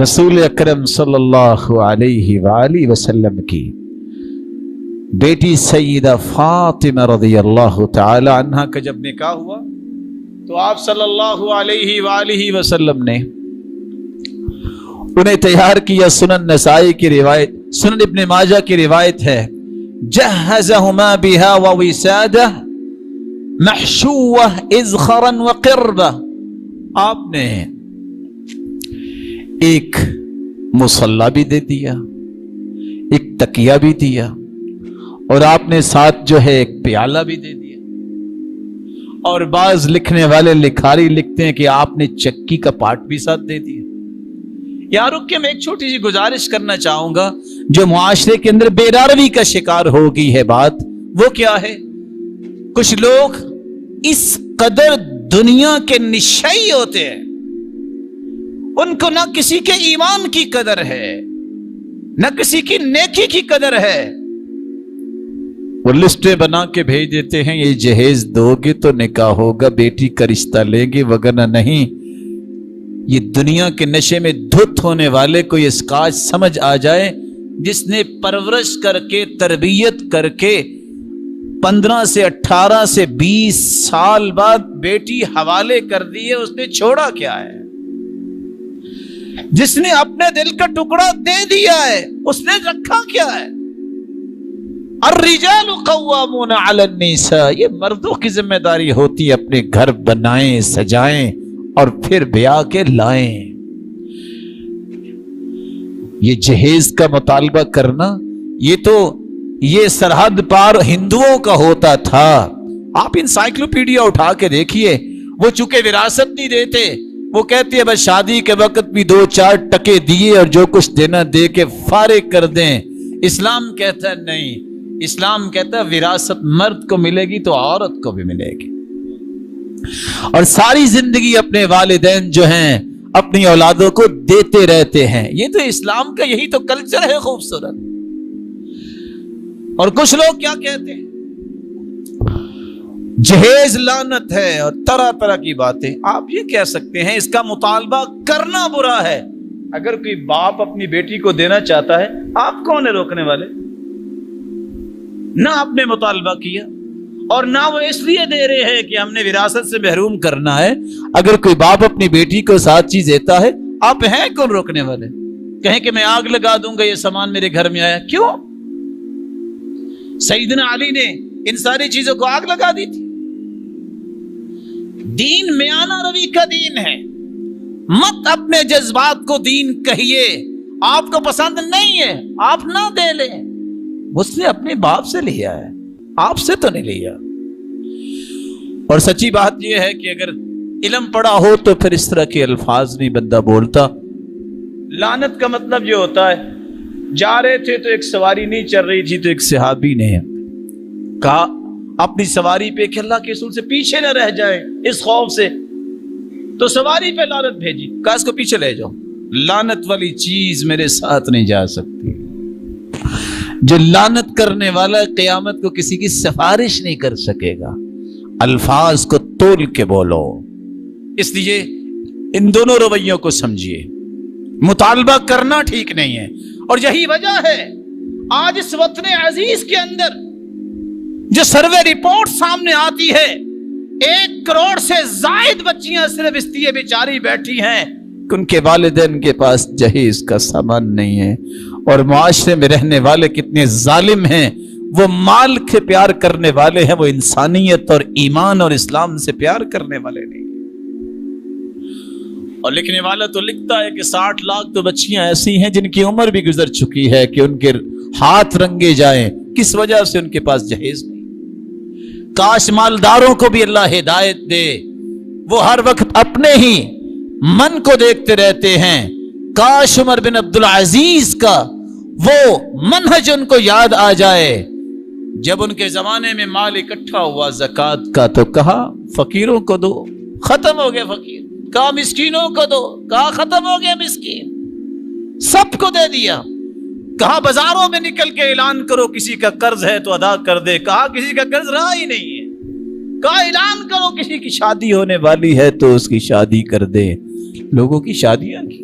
رسول اکرم صلی اللہ علیہ وآلہ وسلم کی بیٹی سیدہ فاطمہ رضی اللہ تعالی عنہا کا جب نکاح ہوا تو آپ صلی اللہ علیہ وآلہ وسلم نے انہیں تیار کیا۔ سنن نسائی کی روایت، سنن ابن ماجہ کی روایت ہے، جہزہما بہا ووسادہ محشوہ اذخرا وقربہ، آپ نے ایک مصلی بھی دے دیا، ایک تکیہ بھی دیا، اور آپ نے ساتھ جو ہے ایک پیالہ بھی دے دیا۔ اور بعض لکھنے والے لکھاری لکھتے ہیں کہ آپ نے چکی کا پاٹ بھی ساتھ دے دیا۔ یہاں رک کے میں ایک چھوٹی سی گزارش کرنا چاہوں گا، جو معاشرے کے اندر بے روی کا شکار ہو گئی ہے بات، وہ کیا ہے؟ کچھ لوگ اس قدر دنیا کے نشئی ہوتے ہیں، ان کو نہ کسی کے ایمان کی قدر ہے، نہ کسی کی نیکی کی قدر ہے۔ وہ لسٹیں بنا کے بھیج دیتے ہیں، یہ جہیز دو گے تو نکاح ہوگا، بیٹی کا رشتہ لیں گے، وگرنہ نہیں۔ یہ دنیا کے نشے میں دھت ہونے والے کو یہ اسکاج سمجھ آ جائے، جس نے پرورش کر کے تربیت کر کے 15 سے 18 سے 20 سال بعد بیٹی حوالے کر دی ہے، اس نے چھوڑا کیا ہے؟ جس نے اپنے دل کا ٹکڑا دے دیا ہے، اس نے رکھا کیا ہے؟ الرجال قوامون علی النساء، یہ مردوں کی ذمہ داری ہوتی ہے، اپنے گھر بنائیں، سجائیں اور پھر بیاہ کے لائیں۔ یہ جہیز کا مطالبہ کرنا، یہ سرحد پار ہندوؤں کا ہوتا تھا۔ آپ انسائکلوپیڈیا اٹھا کے دیکھیے، وہ چونکہ وراثت نہیں دیتے، وہ کہتے ہیں بس شادی کے وقت بھی 2-4 ٹکے دیے اور جو کچھ دینا دے کے فارغ کر دیں۔ اسلام کہتا ہے نہیں، اسلام کہتا ہے وراثت مرد کو ملے گی تو عورت کو بھی ملے گی، اور ساری زندگی اپنے والدین جو ہیں اپنی اولادوں کو دیتے رہتے ہیں۔ یہ تو اسلام کا یہی تو کلچر ہے خوبصورت۔ اور کچھ لوگ کیا کہتے ہیں؟ جہیز لعنت ہے اور طرح طرح کی باتیں۔ آپ یہ کہہ سکتے ہیں اس کا مطالبہ کرنا برا ہے۔ اگر کوئی باپ اپنی بیٹی کو دینا چاہتا ہے، آپ کون ہے روکنے والے؟ نہ آپ نے مطالبہ کیا اور نہ وہ اس لیے دے رہے ہیں کہ ہم نے وراثت سے محروم کرنا ہے۔ اگر کوئی باپ اپنی بیٹی کو 7 چیز دیتا ہے، آپ ہیں کون روکنے والے؟ کہیں کہ میں آگ لگا دوں گا یہ سامان میرے گھر میں آیا، کیوں؟ سیدنا علی نے ان ساری چیزوں کو آگ لگا دی تھی۔ دین میانہ روی کا دین ہے، مت اپنے جذبات کو دین کہیے۔ آپ کو پسند نہیں ہے، آپ نہ دے لیں۔ اس نے اپنے باپ سے لیا ہے، آپ سے تو نہیں لیا۔ اور سچی بات یہ ہے کہ اگر علم پڑا ہو تو پھر اس طرح کے الفاظ نہیں بندہ بولتا۔ لعنت کا مطلب یہ ہوتا ہے، جا رہے تھے تو ایک سواری نہیں چل رہی تھی، تو ایک صحابی نے کہا اپنی سواری پہ کہ اللہ کے رسول سے پیچھے نہ رہ جائے اس خوف سے، تو سواری پہ لعنت بھیجی، کہا اس کو پیچھے لے جاؤ، لعنت والی چیز میرے ساتھ نہیں جا سکتی۔ جو لعنت کرنے والا قیامت کو کسی کی سفارش نہیں کر سکے گا۔ الفاظ کو تول کے بولو۔ اس لیے ان دونوں رویوں کو سمجھیے۔ مطالبہ کرنا ٹھیک نہیں ہے، اور یہی وجہ ہے آج اس وطن عزیز کے اندر جو سروے رپورٹ سامنے آتی ہے، 1 کروڑ سے زائد بچیاں صرف اس لیے بیچاری بیٹھی ہیں کہ ان کے والدین کے پاس جہیز کا سامان نہیں ہے۔ اور معاشرے میں رہنے والے کتنے ظالم ہیں، وہ مال کے پیار کرنے والے ہیں، وہ انسانیت اور ایمان اور اسلام سے پیار کرنے والے نہیں۔ اور لکھنے والا تو لکھتا ہے کہ 60 لاکھ تو بچیاں ایسی ہیں جن کی عمر بھی گزر چکی ہے کہ ان کے ہاتھ رنگے جائیں، کس وجہ سے؟ ان کے پاس جہیز نہیں۔ کاش مالداروں کو بھی اللہ ہدایت دے، وہ ہر وقت اپنے ہی من کو دیکھتے رہتے ہیں۔ کاش عمر بن عبدالعزیز کا وہ منہج ان کو یاد آ جائے، جب ان کے زمانے میں مال اکٹھا ہوا زکوٰۃ کا تو کہا فقیروں کو دو، ختم ہو گئے فقیر۔ کہا مسکینوں کو دو، کہا ختم ہو گئے مسکین، سب کو دے دیا۔ کہا بازاروں میں نکل کے اعلان کرو کسی کا قرض ہے تو ادا کر دے، کہا کسی کا قرض رہا ہی نہیں ہے۔ کہا اعلان کرو کسی کی شادی ہونے والی ہے تو اس کی شادی کر دے، لوگوں کی شادیاں کی۔